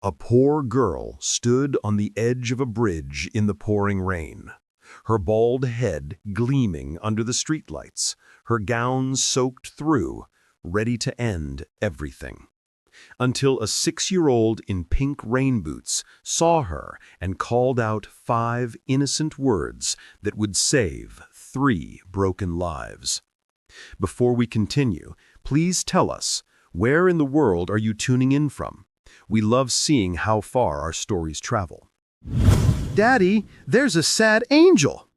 A poor girl stood on the edge of a bridge in the pouring rain, her bald head gleaming under the streetlights, her gown soaked through, ready to end everything. Until a 6-year-old in pink rain boots saw her and called out 5 innocent words that would save 3 broken lives. Before we continue, please tell us, where in the world are you tuning in from? We love seeing how far our stories travel. Daddy, there's a sad angel.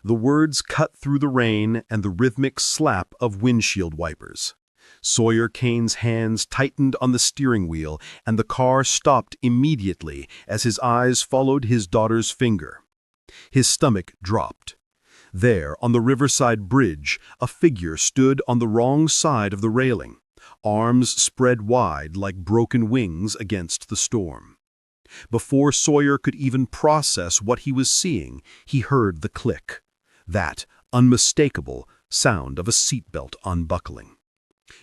The words cut through the rain and the rhythmic slap of windshield wipers. Sawyer Kane's hands tightened on the steering wheel, and the car stopped immediately as his eyes followed his daughter's finger. His stomach dropped. There, on the riverside bridge, a figure stood on the wrong side of the railing, arms spread wide like broken wings against the storm. Before Sawyer could even process what he was seeing, he heard the click, that unmistakable sound of a seatbelt unbuckling.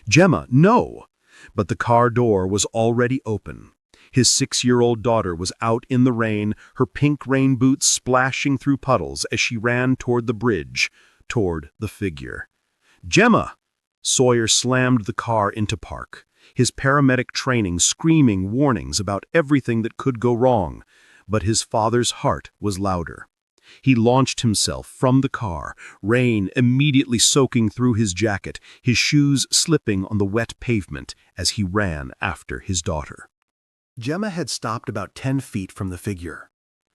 "Gemma, no!" But the car door was already open. His 6-year-old daughter was out in the rain, her pink rain boots splashing through puddles as she ran toward the bridge, toward the figure. "Gemma!" Sawyer slammed the car into park, his paramedic training screaming warnings about everything that could go wrong. But his father's heart was louder. He launched himself from the car, rain immediately soaking through his jacket, his shoes slipping on the wet pavement as he ran after his daughter. Gemma had stopped about 10 feet from the figure.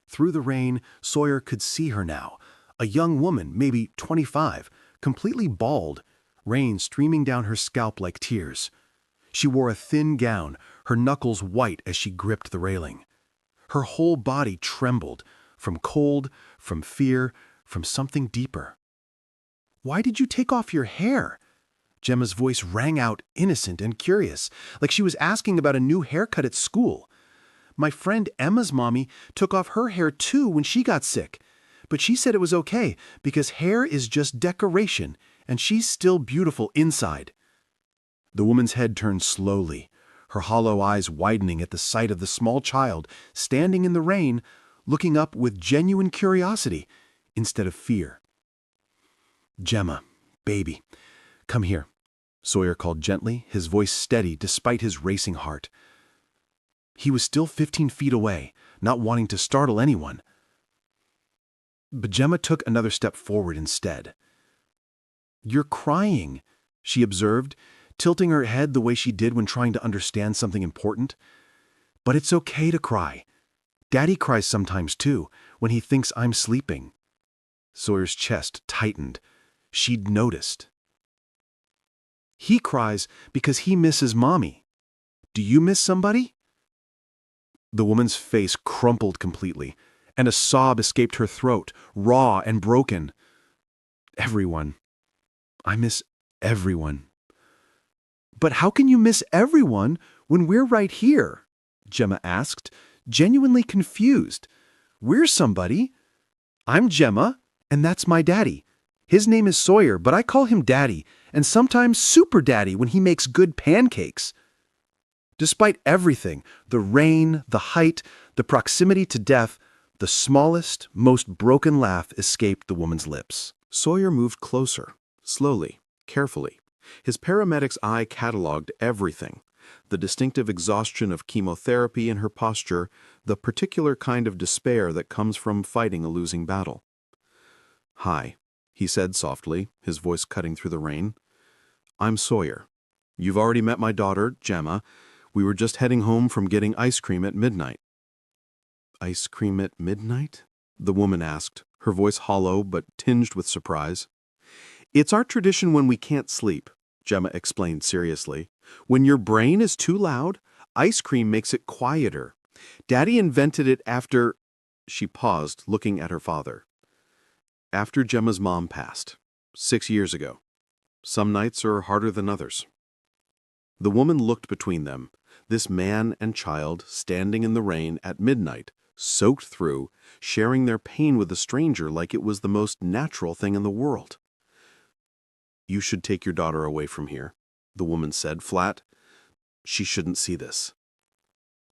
Through the rain, Sawyer could see her now, a young woman, maybe 25, completely bald, rain streaming down her scalp like tears. She wore a thin gown, her knuckles white as she gripped the railing. Her whole body trembled, from cold, from fear, from something deeper. "Why did you take off your hair?" Gemma's voice rang out, innocent and curious, like she was asking about a new haircut at school. "My friend Emma's mommy took off her hair too when she got sick, but she said it was okay because hair is just decoration and she's still beautiful inside." The woman's head turned slowly, her hollow eyes widening at the sight of the small child standing in the rain, looking up with genuine curiosity instead of fear. "Gemma, baby, come here," Sawyer called gently, his voice steady despite his racing heart. He was still 15 feet away, not wanting to startle anyone. But Gemma took another step forward instead. "You're crying," she observed, tilting her head the way she did when trying to understand something important. "But it's okay to cry. Daddy cries sometimes too, when he thinks I'm sleeping." Sawyer's chest tightened. She'd noticed. "He cries because he misses Mommy. Do you miss somebody?" The woman's face crumpled completely, and a sob escaped her throat, raw and broken. "Everyone. I miss everyone." "But how can you miss everyone when we're right here?" Gemma asked, genuinely confused. "We're somebody. I'm Gemma, and that's my daddy. His name is Sawyer, but I call him Daddy, and sometimes Super Daddy when he makes good pancakes." Despite everything, the rain, the height, the proximity to death, the smallest, most broken laugh escaped the woman's lips. Sawyer moved closer, slowly, carefully. His paramedic's eye cataloged everything: the distinctive exhaustion of chemotherapy in her posture, the particular kind of despair that comes from fighting a losing battle. "Hi," he said softly, his voice cutting through the rain. "I'm Sawyer. You've already met my daughter, Gemma. We were just heading home from getting ice cream at midnight." "Ice cream at midnight?" the woman asked, her voice hollow but tinged with surprise. "It's our tradition when we can't sleep," Gemma explained seriously. "When your brain is too loud, ice cream makes it quieter. Daddy invented it after—" She paused, looking at her father. "After Gemma's mom passed, 6 years ago. Some nights are harder than others." The woman looked between them, this man and child standing in the rain at midnight, soaked through, sharing their pain with a stranger like it was the most natural thing in the world. "You should take your daughter away from here," the woman said, flat. "She shouldn't see this."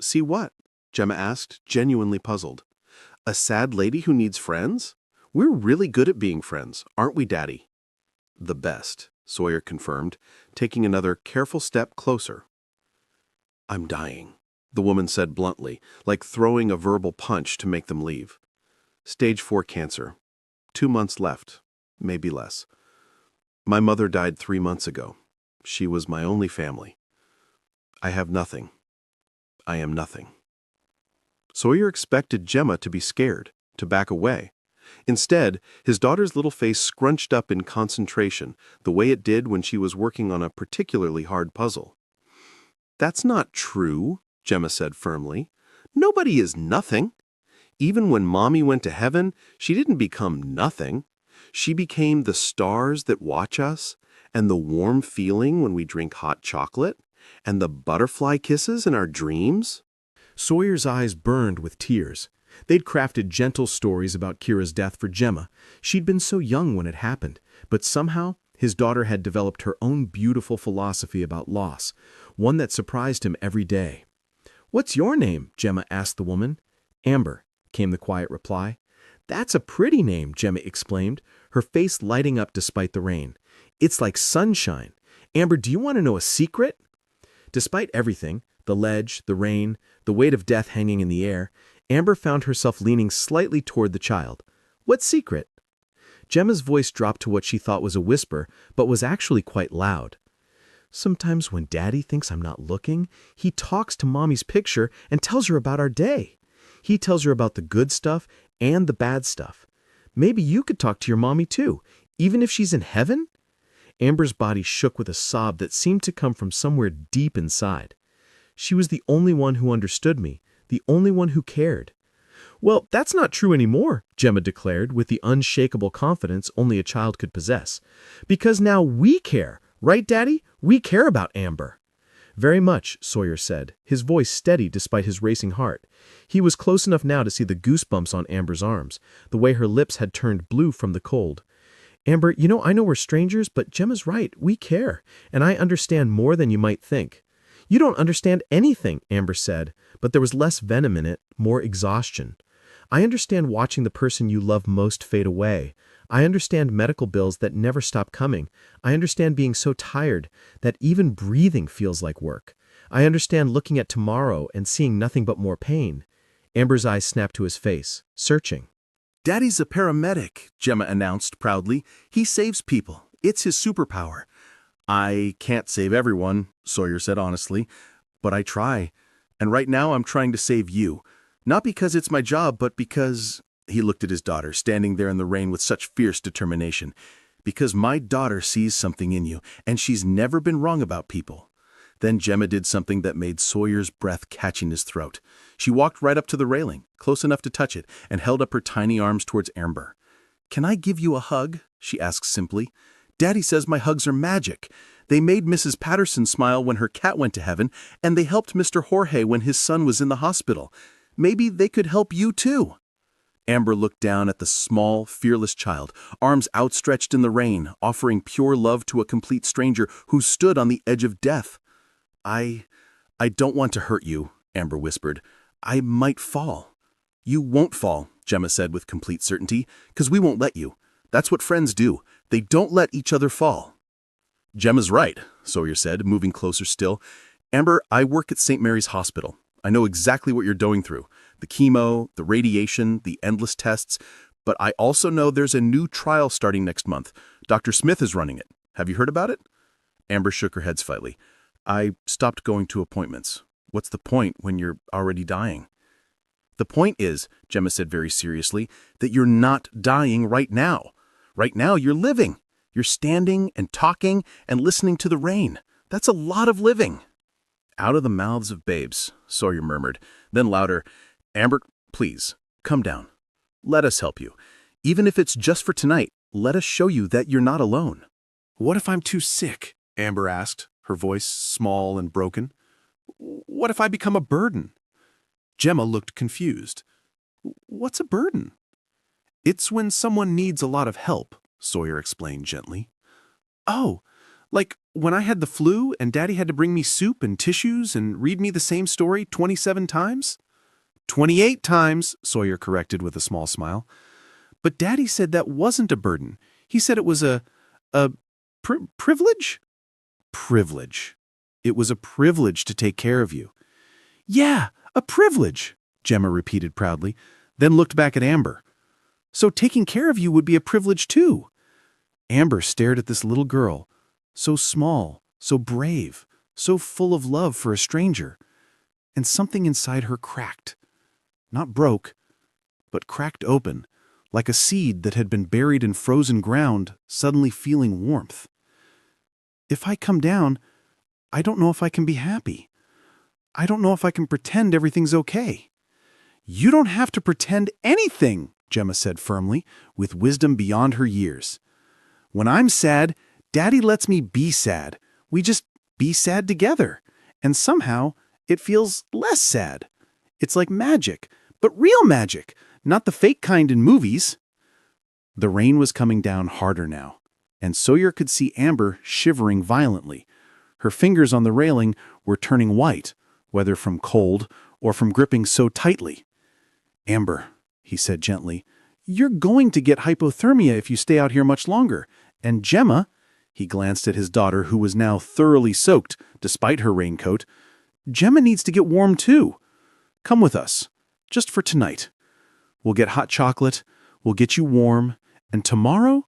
See what? Gemma asked, genuinely puzzled. A sad lady who needs friends? We're really good at being friends, aren't we, Daddy? The best, Sawyer confirmed, taking another careful step closer. I'm dying, the woman said bluntly, like throwing a verbal punch to make them leave. Stage 4 cancer. 2 months left, maybe less. My mother died 3 months ago. She was my only family. I have nothing. I am nothing. Sawyer expected Gemma to be scared, to back away. Instead, his daughter's little face scrunched up in concentration, the way it did when she was working on a particularly hard puzzle. That's not true, Gemma said firmly. Nobody is nothing. Even when Mommy went to heaven, she didn't become nothing. She became the stars that watch us, and the warm feeling when we drink hot chocolate, and the butterfly kisses in our dreams. Sawyer's eyes burned with tears. They'd crafted gentle stories about Kira's death for Gemma. She'd been so young when it happened, but somehow his daughter had developed her own beautiful philosophy about loss, one that surprised him every day. "What's your name?" Gemma asked the woman. "Amber," came the quiet reply. "That's a pretty name," Gemma exclaimed, her face lighting up despite the rain. "It's like sunshine. Amber, do you want to know a secret?" Despite everything, the ledge, the rain, the weight of death hanging in the air, Amber found herself leaning slightly toward the child. "What secret?" Gemma's voice dropped to what she thought was a whisper, but was actually quite loud. "Sometimes when Daddy thinks I'm not looking, he talks to Mommy's picture and tells her about our day. He tells her about the good stuff and the bad stuff. Maybe you could talk to your Mommy too, even if she's in heaven?" Amber's body shook with a sob that seemed to come from somewhere deep inside. She was the only one who understood me, the only one who cared. "Well, that's not true anymore," Gemma declared with the unshakable confidence only a child could possess. "Because now we care, right, Daddy? We care about Amber." "Very much," Sawyer said, his voice steady despite his racing heart. He was close enough now to see the goosebumps on Amber's arms, the way her lips had turned blue from the cold. "Amber, I know we're strangers, but Gemma's right. We care, and I understand more than you might think." "You don't understand anything," Amber said, but there was less venom in it, more exhaustion. "I understand watching the person you love most fade away. I understand medical bills that never stop coming. I understand being so tired that even breathing feels like work. I understand looking at tomorrow and seeing nothing but more pain." Amber's eyes snapped to his face, searching. Daddy's a paramedic, Gemma announced proudly. He saves people. It's his superpower. I can't save everyone, Sawyer said honestly, but I try. And right now I'm trying to save you. Not because it's my job, but because... He looked at his daughter, standing there in the rain with such fierce determination. Because my daughter sees something in you, and she's never been wrong about people. Then Gemma did something that made Sawyer's breath catch in his throat. She walked right up to the railing, close enough to touch it, and held up her tiny arms towards Amber. "Can I give you a hug?" she asked simply. "Daddy says my hugs are magic. They made Mrs. Patterson smile when her cat went to heaven, and they helped Mr. Jorge when his son was in the hospital. Maybe they could help you too." Amber looked down at the small, fearless child, arms outstretched in the rain, offering pure love to a complete stranger who stood on the edge of death. I don't want to hurt you," Amber whispered. "I might fall." "You won't fall," Gemma said with complete certainty, "'cause we won't let you. That's what friends do. They don't let each other fall." "Gemma's right," Sawyer said, moving closer still. "Amber, I work at St. Mary's Hospital. I know exactly what you're going through. The chemo, the radiation, the endless tests. But I also know there's a new trial starting next month. Dr. Smith is running it. Have you heard about it?" Amber shook her head slightly. "I stopped going to appointments. What's the point when you're already dying?" "The point is," Gemma said very seriously, "that you're not dying right now. Right now, you're living. You're standing and talking and listening to the rain. That's a lot of living." "Out of the mouths of babes," Sawyer murmured. Then louder, "Amber, please, come down. Let us help you. Even if it's just for tonight, let us show you that you're not alone." "What if I'm too sick?" Amber asked, her voice small and broken. "What if I become a burden?" Gemma looked confused. "What's a burden?" "It's when someone needs a lot of help," Sawyer explained gently. "Oh, like when I had the flu and Daddy had to bring me soup and tissues and read me the same story 27 times? 28 times, Sawyer corrected with a small smile. But Daddy said that wasn't a burden. He said it was a privilege? Privilege. It was a privilege to take care of you. Yeah, a privilege, Gemma repeated proudly, then looked back at Amber. So taking care of you would be a privilege too. Amber stared at this little girl, so small, so brave, so full of love for a stranger, and something inside her cracked. Not broke, but cracked open, like a seed that had been buried in frozen ground, suddenly feeling warmth. If I come down, I don't know if I can be happy. I don't know if I can pretend everything's okay. You don't have to pretend anything, Gemma said firmly, with wisdom beyond her years. When I'm sad, Daddy lets me be sad. We just be sad together. And somehow, it feels less sad. It's like magic, but real magic, not the fake kind in movies. The rain was coming down harder now, and Sawyer could see Amber shivering violently. Her fingers on the railing were turning white, whether from cold or from gripping so tightly. Amber, he said gently, you're going to get hypothermia if you stay out here much longer. And Gemma, he glanced at his daughter who was now thoroughly soaked despite her raincoat, Gemma needs to get warm too. Come with us, just for tonight. We'll get hot chocolate, we'll get you warm, and tomorrow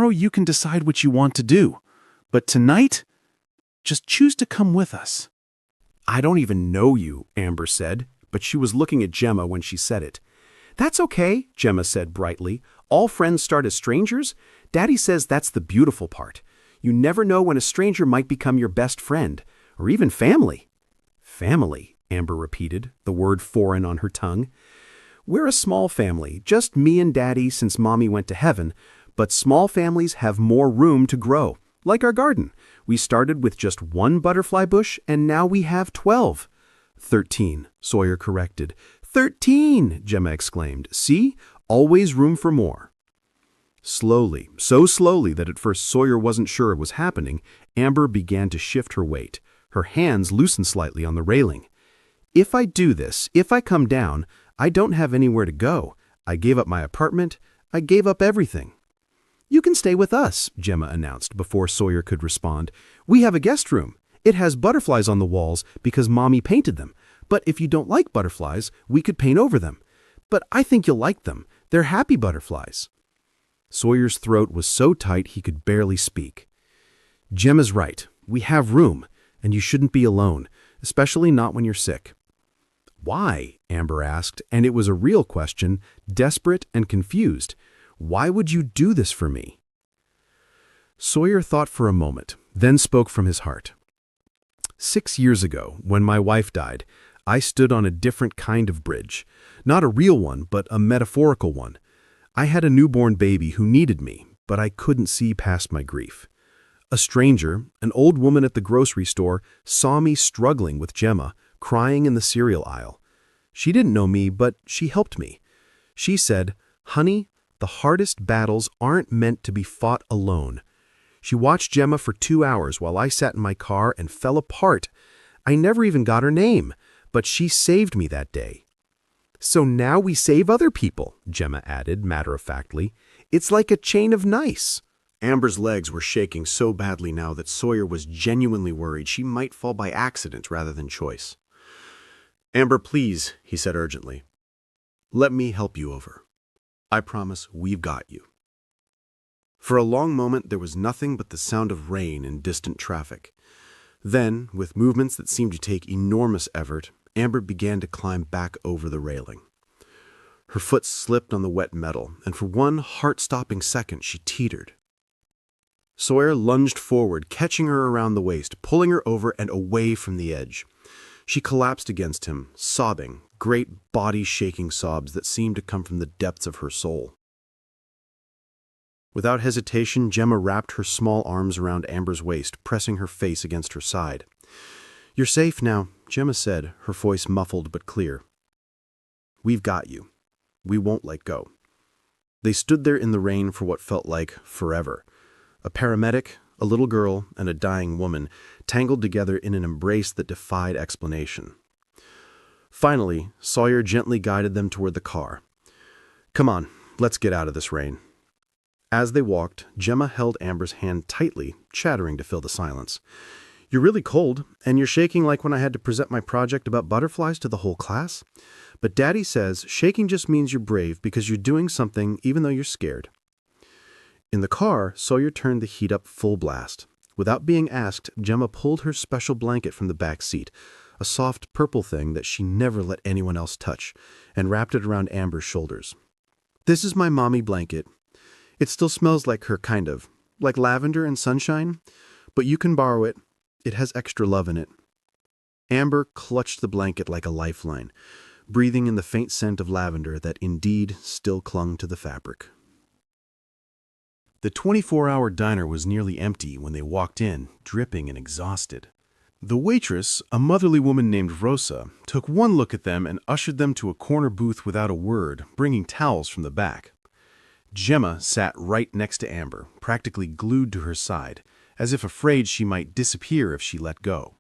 you can decide what you want to do. But tonight, just choose to come with us. I don't even know you, Amber said, but she was looking at Gemma when she said it. That's okay, Gemma said brightly. All friends start as strangers. Daddy says that's the beautiful part. You never know when a stranger might become your best friend, or even family. Family, Amber repeated, the word foreign on her tongue. We're a small family, just me and Daddy since Mommy went to heaven, but small families have more room to grow, like our garden. We started with just one butterfly bush, and now we have 12. 13, Sawyer corrected. 13, Gemma exclaimed. See? Always room for more. Slowly, so slowly that at first Sawyer wasn't sure it was happening, Amber began to shift her weight. Her hands loosened slightly on the railing. If I do this, if I come down, I don't have anywhere to go. I gave up my apartment. I gave up everything. You can stay with us, Gemma announced before Sawyer could respond. We have a guest room. It has butterflies on the walls because Mommy painted them. But if you don't like butterflies, we could paint over them. But I think you'll like them. They're happy butterflies. Sawyer's throat was so tight he could barely speak. Gemma's right. We have room, and you shouldn't be alone, especially not when you're sick. Why? Amber asked, and it was a real question, desperate and confused. Why would you do this for me? Sawyer thought for a moment, then spoke from his heart. 6 years ago, when my wife died, I stood on a different kind of bridge. Not a real one, but a metaphorical one. I had a newborn baby who needed me, but I couldn't see past my grief. A stranger, an old woman at the grocery store, saw me struggling with Gemma, crying in the cereal aisle. She didn't know me, but she helped me. She said, "Honey, the hardest battles aren't meant to be fought alone." She watched Gemma for 2 hours while I sat in my car and fell apart. I never even got her name, but she saved me that day. So now we save other people, Gemma added matter-of-factly. It's like a chain of nice. Amber's legs were shaking so badly now that Sawyer was genuinely worried she might fall by accident rather than choice. Amber, please, he said urgently. Let me help you over. I promise we've got you. For a long moment there was nothing but the sound of rain and distant traffic. Then, with movements that seemed to take enormous effort, Amber began to climb back over the railing. Her foot slipped on the wet metal, and for one heart-stopping second she teetered. Sawyer lunged forward, catching her around the waist, pulling her over and away from the edge. She collapsed against him, sobbing, great body-shaking sobs that seemed to come from the depths of her soul. Without hesitation, Gemma wrapped her small arms around Amber's waist, pressing her face against her side. You're safe now, Gemma said, her voice muffled but clear. We've got you. We won't let go. They stood there in the rain for what felt like forever. A paramedic, a little girl and a dying woman, tangled together in an embrace that defied explanation. Finally, Sawyer gently guided them toward the car. "Come on, let's get out of this rain." As they walked, Gemma held Amber's hand tightly, chattering to fill the silence. "You're really cold, and you're shaking like when I had to present my project about butterflies to the whole class. But Daddy says shaking just means you're brave because you're doing something even though you're scared." In the car, Sawyer turned the heat up full blast. Without being asked, Gemma pulled her special blanket from the back seat, a soft purple thing that she never let anyone else touch, and wrapped it around Amber's shoulders. "This is my mommy blanket. It still smells like her, kind of, like lavender and sunshine, but you can borrow it. It has extra love in it." Amber clutched the blanket like a lifeline, breathing in the faint scent of lavender that indeed still clung to the fabric. The 24-hour diner was nearly empty when they walked in, dripping and exhausted. The waitress, a motherly woman named Rosa, took one look at them and ushered them to a corner booth without a word, bringing towels from the back. Gemma sat right next to Amber, practically glued to her side, as if afraid she might disappear if she let go.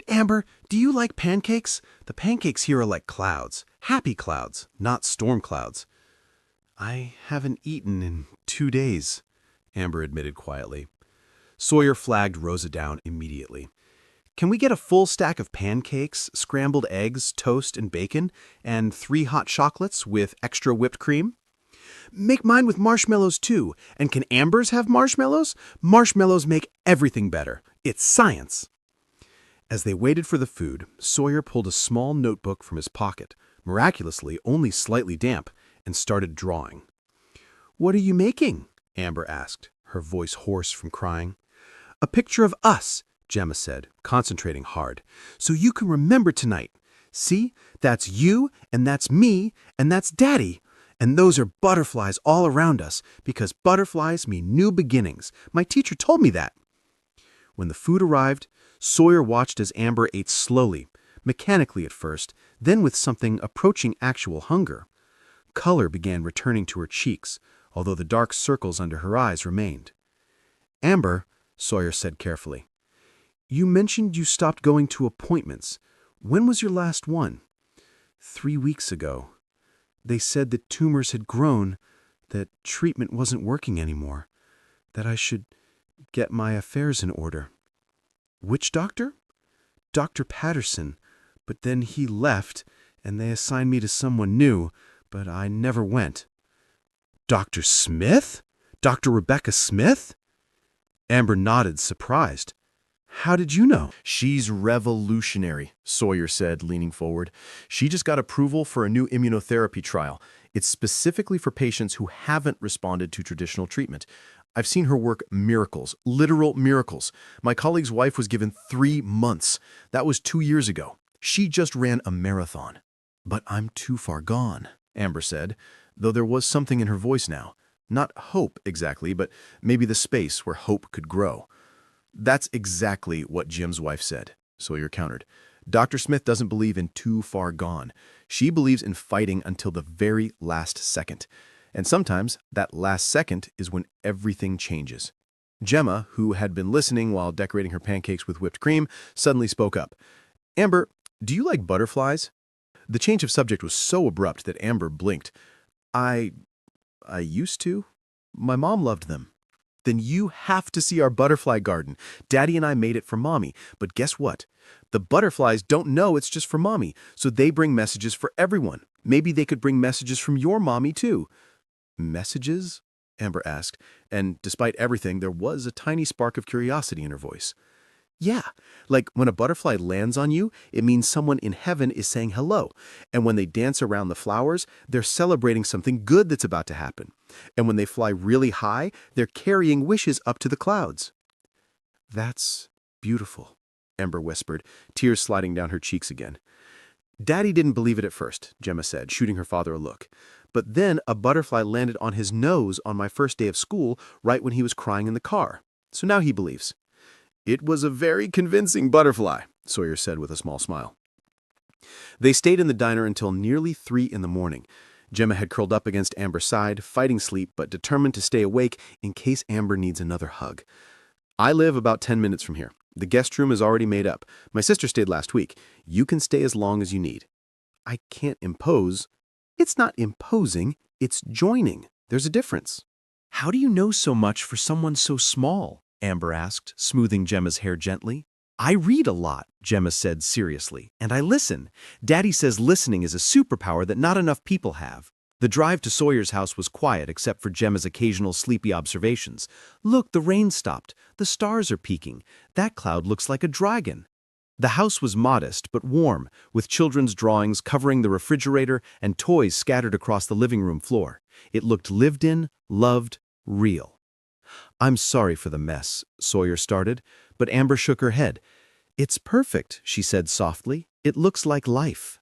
"Amber, do you like pancakes? The pancakes here are like clouds, happy clouds, not storm clouds." "I haven't eaten in 2 days," Amber admitted quietly. Sawyer flagged Rosa down immediately. "Can we get a full stack of pancakes, scrambled eggs, toast, and bacon, and 3 hot chocolates with extra whipped cream?" "Make mine with marshmallows too. And can Amber's have marshmallows? Marshmallows make everything better. It's science." As they waited for the food, Sawyer pulled a small notebook from his pocket, miraculously only slightly damp, and started drawing. "What are you making?" Amber asked, her voice hoarse from crying. "A picture of us," Gemma said, concentrating hard, "so you can remember tonight. See, that's you, and that's me, and that's Daddy. And those are butterflies all around us, because butterflies mean new beginnings. My teacher told me that." When the food arrived, Sawyer watched as Amber ate slowly, mechanically at first, then with something approaching actual hunger. Color began returning to her cheeks, although the dark circles under her eyes remained. "Amber," Sawyer said carefully, "you mentioned you stopped going to appointments. When was your last one?" 3 weeks ago. They said that tumors had grown, that treatment wasn't working anymore, that I should get my affairs in order." "Which doctor?" "Dr. Patterson, but then he left, and they assigned me to someone new, but I never went." "Dr. Smith? Dr. Rebecca Smith?" Amber nodded, surprised. "How did you know?" "She's revolutionary," Sawyer said, leaning forward. "She just got approval for a new immunotherapy trial. It's specifically for patients who haven't responded to traditional treatment. I've seen her work miracles, literal miracles. My colleague's wife was given 3 months. That was 2 years ago. She just ran a marathon." "But I'm too far gone," Amber said, though there was something in her voice now. Not hope exactly, but maybe the space where hope could grow. "That's exactly what Jim's wife said," Sawyer countered. "Dr. Smith doesn't believe in too far gone. She believes in fighting until the very last second. And sometimes that last second is when everything changes." Gemma, who had been listening while decorating her pancakes with whipped cream, suddenly spoke up. "Amber, do you like butterflies?" The change of subject was so abrupt that Amber blinked. I used to. My mom loved them." "Then you have to see our butterfly garden. Daddy and I made it for Mommy. But guess what? The butterflies don't know it's just for Mommy, so they bring messages for everyone. Maybe they could bring messages from your mommy, too." "Messages?" Amber asked, and despite everything, there was a tiny spark of curiosity in her voice. "Yeah, like when a butterfly lands on you, it means someone in heaven is saying hello. And when they dance around the flowers, they're celebrating something good that's about to happen. And when they fly really high, they're carrying wishes up to the clouds." "That's beautiful," Amber whispered, tears sliding down her cheeks again. "Daddy didn't believe it at first," Gemma said, shooting her father a look. "But then a butterfly landed on his nose on my first day of school, right when he was crying in the car. So now he believes." "It was a very convincing butterfly," Sawyer said with a small smile. They stayed in the diner until nearly 3 in the morning. Gemma had curled up against Amber's side, fighting sleep but determined to stay awake in case Amber needs another hug. I live about 10 minutes from here. The guest room is already made up. My sister stayed last week. You can stay as long as you need. I can't impose. It's not imposing, it's joining. There's a difference. How do you know so much for someone so small? Amber asked, smoothing Gemma's hair gently. I read a lot, Gemma said seriously, and I listen. Daddy says listening is a superpower that not enough people have. The drive to Sawyer's house was quiet except for Gemma's occasional sleepy observations. Look, the rain stopped. The stars are peeking. That cloud looks like a dragon. The house was modest but warm, with children's drawings covering the refrigerator and toys scattered across the living room floor. It looked lived in, loved, real. I'm sorry for the mess, Sawyer started, but Amber shook her head. It's perfect, she said softly. It looks like life.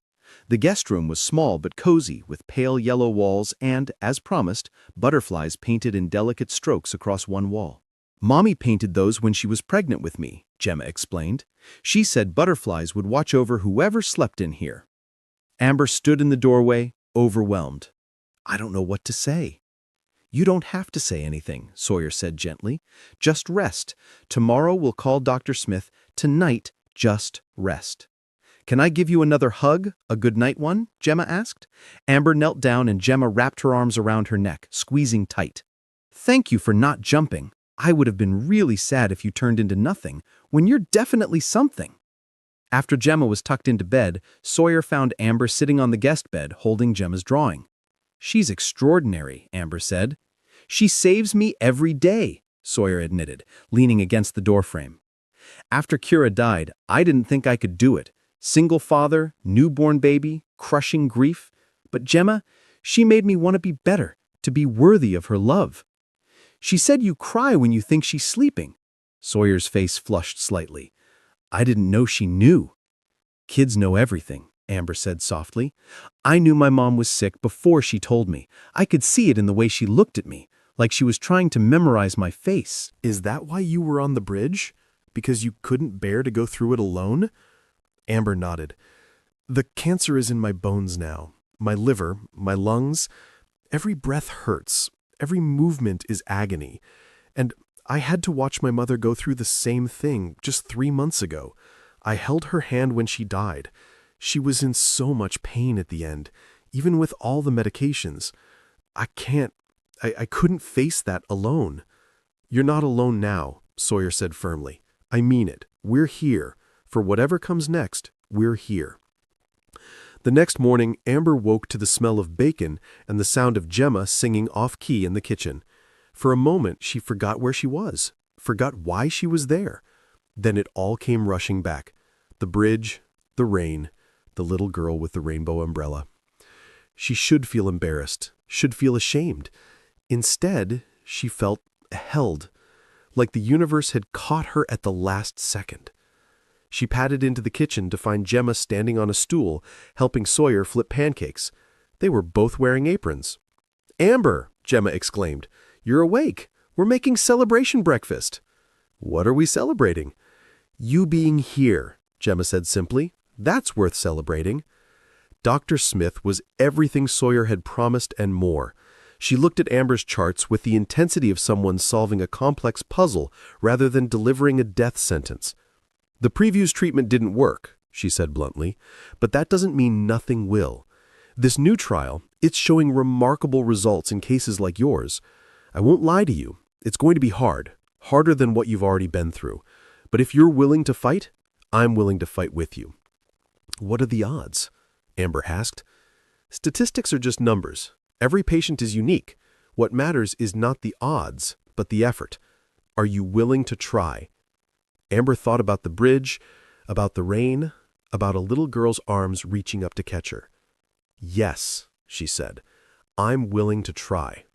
The guest room was small but cozy, with pale yellow walls and, as promised, butterflies painted in delicate strokes across one wall. Mommy painted those when she was pregnant with me, Gemma explained. She said butterflies would watch over whoever slept in here. Amber stood in the doorway, overwhelmed. I don't know what to say. You don't have to say anything, Sawyer said gently. Just rest. Tomorrow we'll call Dr. Smith. Tonight, just rest. Can I give you another hug, a good-night one? Gemma asked. Amber knelt down and Gemma wrapped her arms around her neck, squeezing tight. Thank you for not jumping. I would have been really sad if you turned into nothing, when you're definitely something. After Gemma was tucked into bed, Sawyer found Amber sitting on the guest bed, holding Gemma's drawing. She's extraordinary, Amber said. She saves me every day, Sawyer admitted, leaning against the doorframe. After Kira died, I didn't think I could do it. Single father, newborn baby, crushing grief. But Gemma, she made me want to be better, to be worthy of her love. She said you cry when you think she's sleeping. Sawyer's face flushed slightly. I didn't know she knew. Kids know everything, Amber said softly. I knew my mom was sick before she told me. I could see it in the way she looked at me, like she was trying to memorize my face. Is that why you were on the bridge? Because you couldn't bear to go through it alone? Amber nodded. The cancer is in my bones now. My liver, my lungs. Every breath hurts. Every movement is agony. And I had to watch my mother go through the same thing just 3 months ago. I held her hand when she died. She was in so much pain at the end, even with all the medications. I couldn't face that alone. You're not alone now, Sawyer said firmly. I mean it. We're here. For whatever comes next, we're here. The next morning, Amber woke to the smell of bacon and the sound of Gemma singing off-key in the kitchen. For a moment, she forgot where she was, forgot why she was there. Then it all came rushing back. The bridge, the rain, the little girl with the rainbow umbrella. She should feel embarrassed, should feel ashamed. Instead, she felt held, like the universe had caught her at the last second. She padded into the kitchen to find Gemma standing on a stool, helping Sawyer flip pancakes. They were both wearing aprons. Amber, Gemma exclaimed, you're awake. We're making celebration breakfast. What are we celebrating? You being here, Gemma said simply. That's worth celebrating. Dr. Smith was everything Sawyer had promised and more. She looked at Amber's charts with the intensity of someone solving a complex puzzle rather than delivering a death sentence. The previous treatment didn't work, she said bluntly, but that doesn't mean nothing will. This new trial, it's showing remarkable results in cases like yours. I won't lie to you. It's going to be hard, harder than what you've already been through. But if you're willing to fight, I'm willing to fight with you. What are the odds? Amber asked. Statistics are just numbers. Every patient is unique. What matters is not the odds, but the effort. Are you willing to try? Amber thought about the bridge, about the rain, about a little girl's arms reaching up to catch her. Yes, she said, I'm willing to try.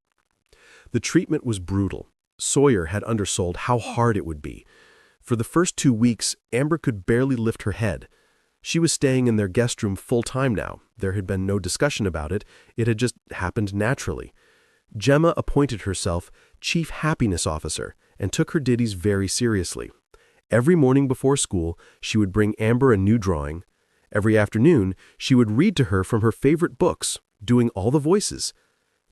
The treatment was brutal. Sawyer had undersold how hard it would be. For the first 2 weeks, Amber could barely lift her head. She was staying in their guest room full-time now. There had been no discussion about it. It had just happened naturally. Gemma appointed herself Chief Happiness Officer and took her duties very seriously. Every morning before school, she would bring Amber a new drawing. Every afternoon, she would read to her from her favorite books, doing all the voices.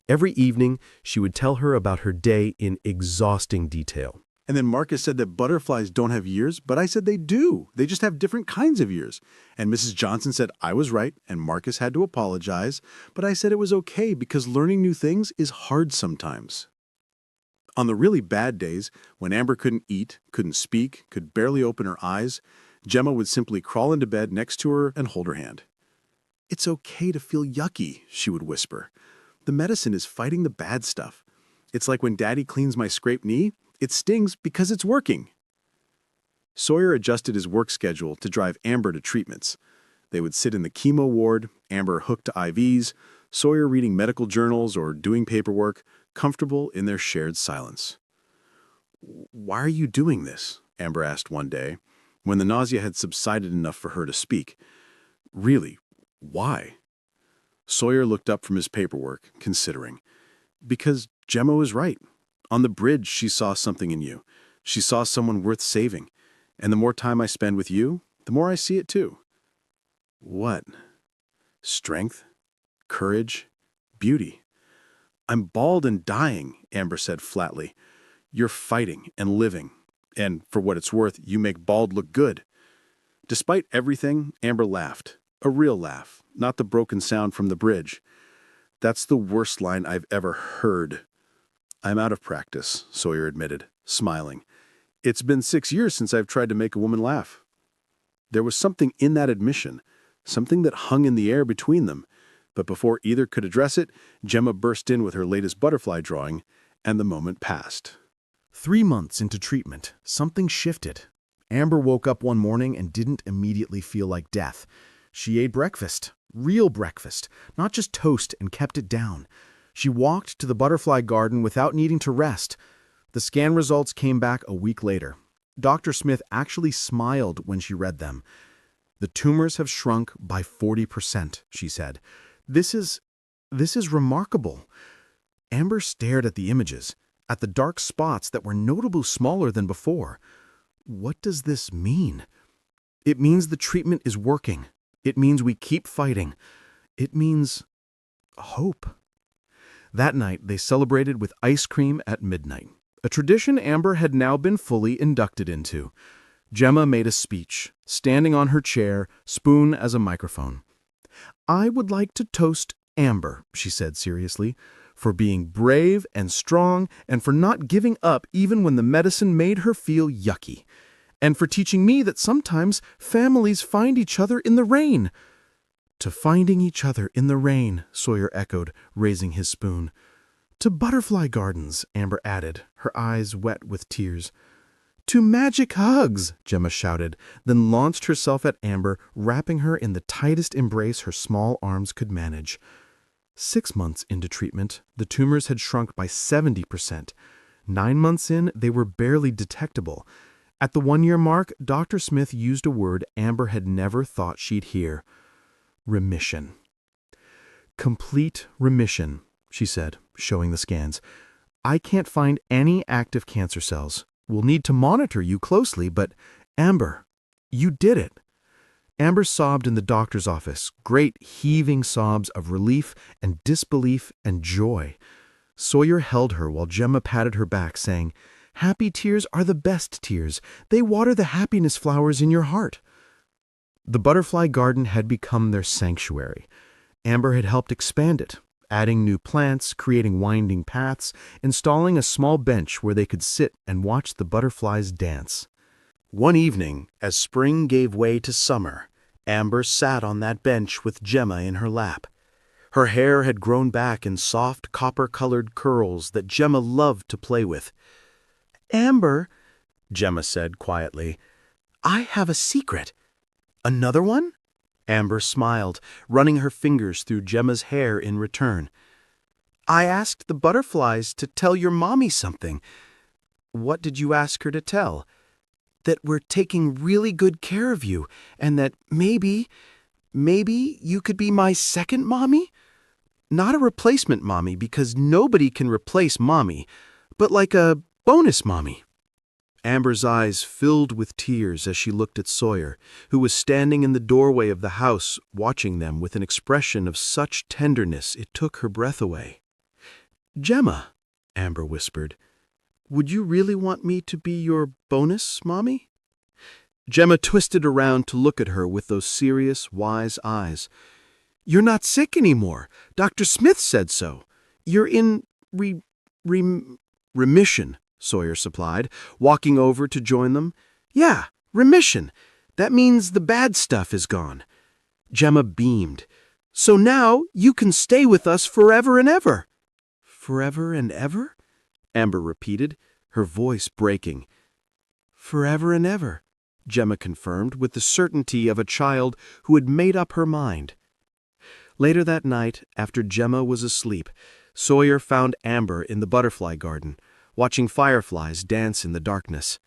Every evening, she would tell her about her day in exhausting detail. And then Marcus said that butterflies don't have ears, but I said they do. They just have different kinds of ears. And Mrs. Johnson said I was right, and Marcus had to apologize, but I said it was okay because learning new things is hard sometimes. On the really bad days, when Amber couldn't eat, couldn't speak, could barely open her eyes, Gemma would simply crawl into bed next to her and hold her hand. "It's okay to feel yucky," she would whisper. "The medicine is fighting the bad stuff. It's like when Daddy cleans my scraped knee, it stings because it's working." Sawyer adjusted his work schedule to drive Amber to treatments. They would sit in the chemo ward, Amber hooked to IVs, Sawyer reading medical journals or doing paperwork, comfortable in their shared silence. "Why are you doing this?" Amber asked one day, when the nausea had subsided enough for her to speak. "Really, why?" Sawyer looked up from his paperwork, considering. "Because Gemma was right. On the bridge, she saw something in you. She saw someone worth saving. And the more time I spend with you, the more I see it too." "What?" "Strength, courage, beauty." "I'm bald and dying," Amber said flatly. "You're fighting and living. And for what it's worth, you make bald look good." Despite everything, Amber laughed. A real laugh, not the broken sound from the bridge. "That's the worst line I've ever heard." "I'm out of practice," Sawyer admitted, smiling. "It's been 6 years since I've tried to make a woman laugh." There was something in that admission, something that hung in the air between them. But before either could address it, Gemma burst in with her latest butterfly drawing, and the moment passed. 3 months into treatment, something shifted. Amber woke up one morning and didn't immediately feel like death. She ate breakfast, real breakfast, not just toast, and kept it down. She walked to the butterfly garden without needing to rest. The scan results came back a week later. Dr. Smith actually smiled when she read them. "The tumors have shrunk by 40%, she said. This is remarkable." Amber stared at the images, at the dark spots that were notably smaller than before. What does this mean? It means the treatment is working. It means we keep fighting. It means hope. That night, they celebrated with ice cream at midnight, a tradition Amber had now been fully inducted into. Gemma made a speech, standing on her chair, spoon as a microphone. "I would like to toast Amber," she said seriously, "for being brave and strong and for not giving up even when the medicine made her feel yucky, and for teaching me that sometimes families find each other in the rain." "To finding each other in the rain," Sawyer echoed, raising his spoon. "To butterfly gardens," Amber added, her eyes wet with tears. "To magic hugs," Gemma shouted, then launched herself at Amber, wrapping her in the tightest embrace her small arms could manage. 6 months into treatment, the tumors had shrunk by 70%. 9 months in, they were barely detectable. At the 1-year mark, Dr. Smith used a word Amber had never thought she'd hear. Remission. "Complete remission," she said, showing the scans. "I can't find any active cancer cells. We'll need to monitor you closely, but Amber, you did it." Amber sobbed in the doctor's office, great heaving sobs of relief and disbelief and joy. Sawyer held her while Gemma patted her back, saying, "Happy tears are the best tears. They water the happiness flowers in your heart." The butterfly garden had become their sanctuary. Amber had helped expand it, adding new plants, creating winding paths, installing a small bench where they could sit and watch the butterflies dance. One evening, as spring gave way to summer, Amber sat on that bench with Gemma in her lap. Her hair had grown back in soft, copper-colored curls that Gemma loved to play with. "Amber," Gemma said quietly, "I have a secret." "Another one?" Amber smiled, running her fingers through Gemma's hair in return. "I asked the butterflies to tell your mommy something." "What did you ask her to tell?" "That we're taking really good care of you, and that maybe you could be my second mommy? Not a replacement mommy, because nobody can replace mommy, but like a bonus mommy." Amber's eyes filled with tears as she looked at Sawyer, who was standing in the doorway of the house watching them with an expression of such tenderness it took her breath away. "Gemma," Amber whispered, Would you really want me to be your bonus, Mommy? Gemma twisted around to look at her with those serious, wise eyes. You're not sick anymore. Dr. Smith said so. You're in remission, Sawyer supplied, walking over to join them. Yeah, remission. That means the bad stuff is gone. Gemma beamed. So now you can stay with us forever and ever. Forever and ever? Amber repeated, her voice breaking. Forever and ever, Gemma confirmed with the certainty of a child who had made up her mind. Later that night, after Gemma was asleep, Sawyer found Amber in the butterfly garden, watching fireflies dance in the darkness.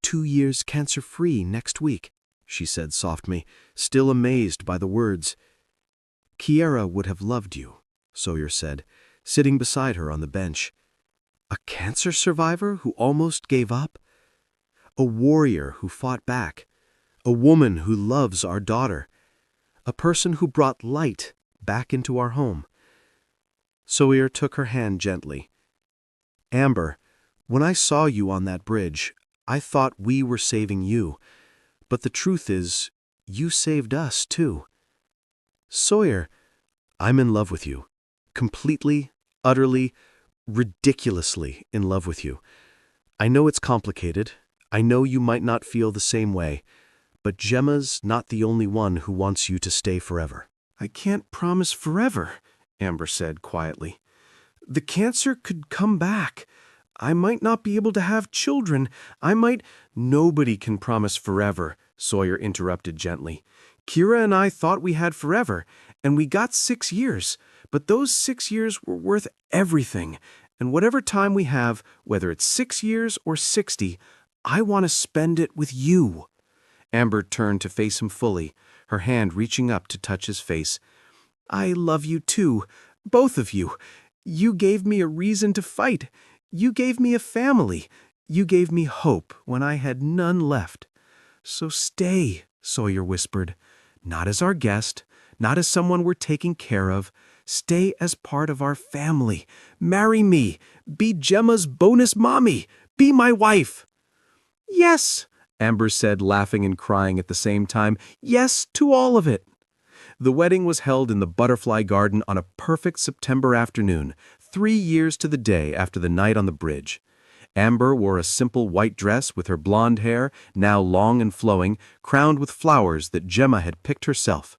2 years cancer-free next week, she said softly, still amazed by the words. Kiera would have loved you, Sawyer said, sitting beside her on the bench. A cancer survivor who almost gave up? A warrior who fought back? A woman who loves our daughter? A person who brought light back into our home? Sawyer took her hand gently. Amber, when I saw you on that bridge, I thought we were saving you. But the truth is, you saved us too. Sawyer, I'm in love with you. Completely, utterly, ridiculously in love with you. I know it's complicated. I know you might not feel the same way. But Gemma's not the only one who wants you to stay forever. I can't promise forever, Amber said quietly. The cancer could come back. I might not be able to have children. Nobody can promise forever, Sawyer interrupted gently. Kira and I thought we had forever, and we got 6 years. But those 6 years were worth everything. And whatever time we have, whether it's 6 years or 60, I want to spend it with you. Amber turned to face him fully, her hand reaching up to touch his face. I love you too, both of you. You gave me a reason to fight. You gave me a family. You gave me hope when I had none left. So stay, Sawyer whispered. Not as our guest, not as someone we're taking care of. Stay as part of our family. Marry me. Be Gemma's bonus mommy. Be my wife. Yes, Amber said, laughing and crying at the same time. Yes to all of it. The wedding was held in the butterfly garden on a perfect September afternoon, 3 years to the day after the night on the bridge. Amber wore a simple white dress with her blonde hair, now long and flowing, crowned with flowers that Gemma had picked herself.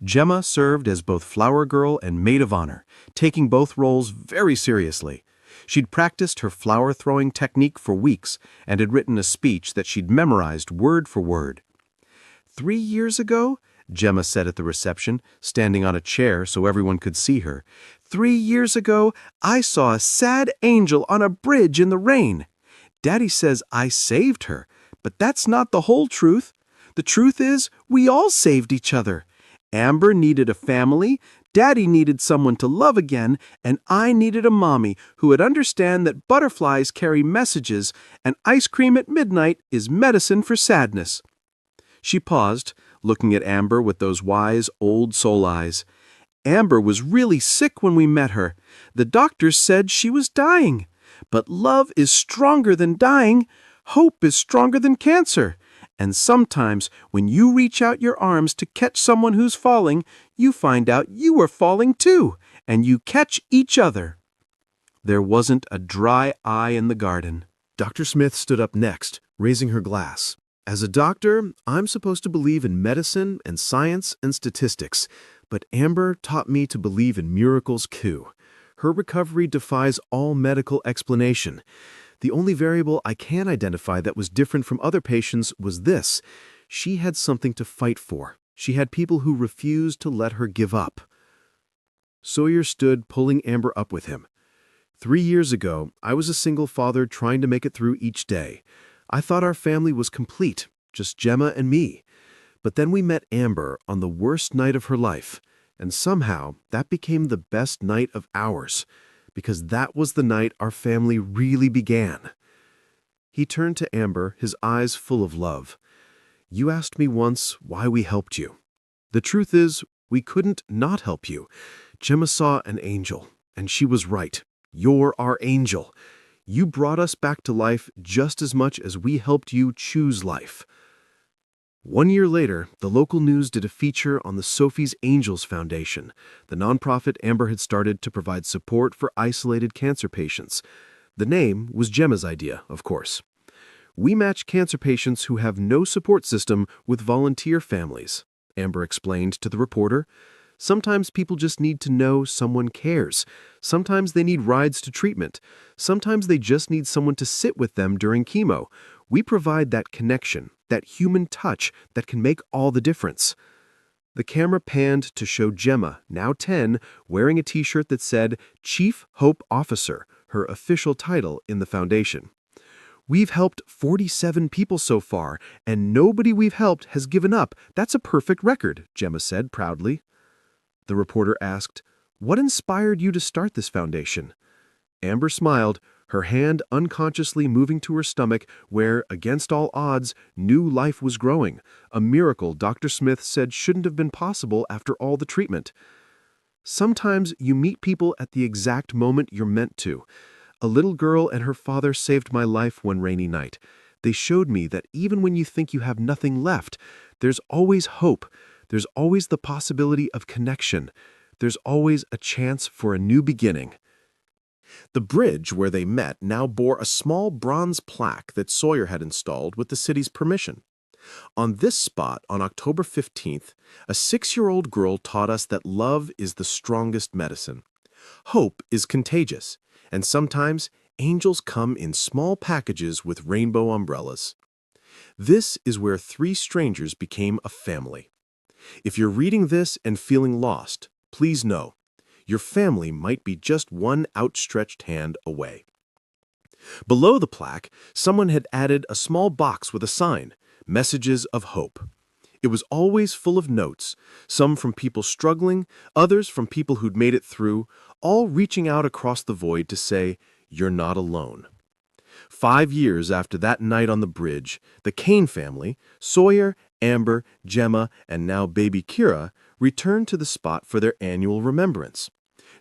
Gemma served as both flower girl and maid of honor, taking both roles very seriously. She'd practiced her flower-throwing technique for weeks and had written a speech that she'd memorized word for word. 3 years ago, Gemma said at the reception, standing on a chair so everyone could see her, 3 years ago, I saw a sad angel on a bridge in the rain. Daddy says I saved her, but that's not the whole truth. The truth is, we all saved each other. Amber needed a family, Daddy needed someone to love again, and I needed a mommy who would understand that butterflies carry messages and ice cream at midnight is medicine for sadness. She paused, looking at Amber with those wise, old soul eyes. Amber was really sick when we met her. The doctors said she was dying. But love is stronger than dying. Hope is stronger than cancer. And sometimes, when you reach out your arms to catch someone who's falling, you find out you are falling too, and you catch each other. There wasn't a dry eye in the garden. Dr. Smith stood up next, raising her glass. As a doctor, I'm supposed to believe in medicine and science and statistics, but Amber taught me to believe in miracles too. Her recovery defies all medical explanation. The only variable I can identify that was different from other patients was this. She had something to fight for. She had people who refused to let her give up. Sawyer stood, pulling Amber up with him. 3 years ago, I was a single father trying to make it through each day. I thought our family was complete, just Gemma and me. But then we met Amber on the worst night of her life, and somehow that became the best night of ours, because that was the night our family really began. He turned to Amber, his eyes full of love. You asked me once why we helped you. The truth is, we couldn't not help you. Gemma saw an angel, and she was right. You're our angel. You brought us back to life just as much as we helped you choose life." 1 year later, the local news did a feature on the Sophie's Angels Foundation, the nonprofit Amber had started to provide support for isolated cancer patients. The name was Gemma's idea, of course. "We match cancer patients who have no support system with volunteer families," Amber explained to the reporter. "Sometimes people just need to know someone cares. Sometimes they need rides to treatment. Sometimes they just need someone to sit with them during chemo. We provide that connection, that human touch that can make all the difference." The camera panned to show Gemma, now 10, wearing a t-shirt that said Chief Hope Officer, her official title in the foundation. "We've helped 47 people so far, and nobody we've helped has given up. That's a perfect record," Gemma said proudly. The reporter asked, "What inspired you to start this foundation?" Amber smiled, her hand unconsciously moving to her stomach where, against all odds, new life was growing, a miracle Dr. Smith said shouldn't have been possible after all the treatment. "Sometimes you meet people at the exact moment you're meant to. A little girl and her father saved my life one rainy night. They showed me that even when you think you have nothing left, there's always hope. There's always the possibility of connection. There's always a chance for a new beginning." The bridge where they met now bore a small bronze plaque that Sawyer had installed with the city's permission. On this spot, on October 15th, a 6-year-old girl taught us that love is the strongest medicine. Hope is contagious, and sometimes angels come in small packages with rainbow umbrellas. This is where 3 strangers became a family. If you're reading this and feeling lost, please know, your family might be just one outstretched hand away. Below the plaque, someone had added a small box with a sign, Messages of Hope. It was always full of notes, some from people struggling, others from people who'd made it through, all reaching out across the void to say, "You're not alone." 5 years after that night on the bridge, the Kane family, Sawyer, Amber, Gemma, and now baby Kira, returned to the spot for their annual remembrance.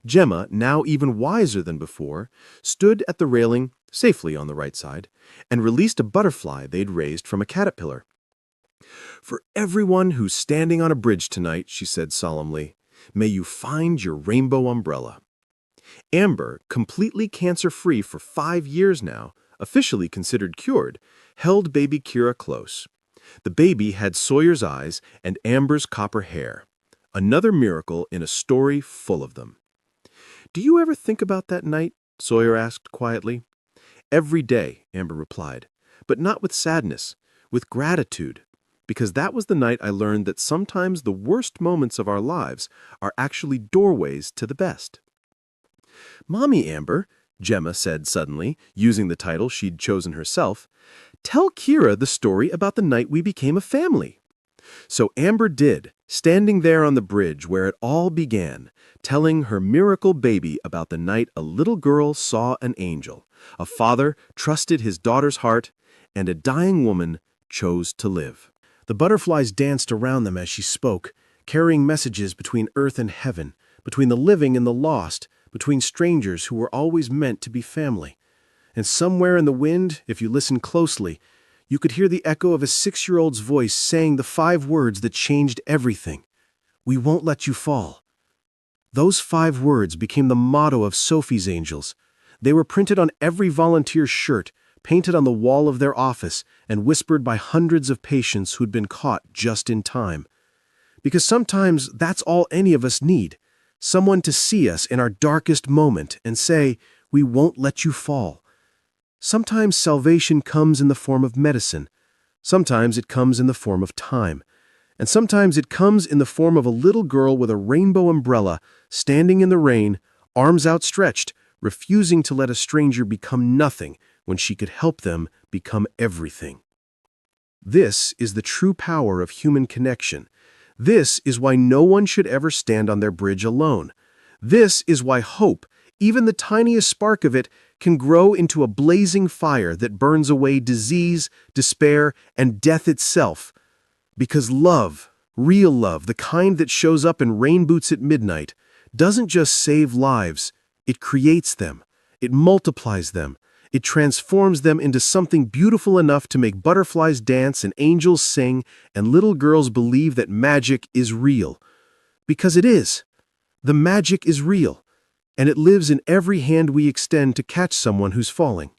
Gemma, now even wiser than before, stood at the railing, safely on the right side, and released a butterfly they'd raised from a caterpillar. "For everyone who's standing on a bridge tonight," she said solemnly, "may you find your rainbow umbrella." Amber, completely cancer-free for 5 years now, officially considered cured, held baby Kira close. The baby had Sawyer's eyes and Amber's copper hair. Another miracle in a story full of them. "Do you ever think about that night?" Sawyer asked quietly. "Every day," Amber replied, "but not with sadness, with gratitude, because that was the night I learned that sometimes the worst moments of our lives are actually doorways to the best." "Mommy Amber," Gemma said suddenly, using the title she'd chosen herself, "tell Kira the story about the night we became a family." So Amber did, standing there on the bridge where it all began, telling her miracle baby about the night a little girl saw an angel, a father trusted his daughter's heart, and a dying woman chose to live. The butterflies danced around them as she spoke, carrying messages between earth and heaven, between the living and the lost, between strangers who were always meant to be family. And somewhere in the wind, if you listen closely, you could hear the echo of a 6-year-old's voice saying the 5 words that changed everything. "We won't let you fall." Those 5 words became the motto of Sophie's Angels. They were printed on every volunteer's shirt, painted on the wall of their office, and whispered by hundreds of patients who'd been caught just in time. Because sometimes that's all any of us need, someone to see us in our darkest moment and say, "We won't let you fall." Sometimes salvation comes in the form of medicine. Sometimes it comes in the form of time. And sometimes it comes in the form of a little girl with a rainbow umbrella, standing in the rain, arms outstretched, refusing to let a stranger become nothing when she could help them become everything. This is the true power of human connection. This is why no one should ever stand on their bridge alone. This is why hope, even the tiniest spark of it, can grow into a blazing fire that burns away disease, despair, and death itself. Because love, real love, the kind that shows up in rain boots at midnight, doesn't just save lives, it creates them, it multiplies them, It transforms them into something beautiful enough to make butterflies dance and angels sing and little girls believe that magic is real. Because it is. The magic is real, and it lives in every hand we extend to catch someone who's falling.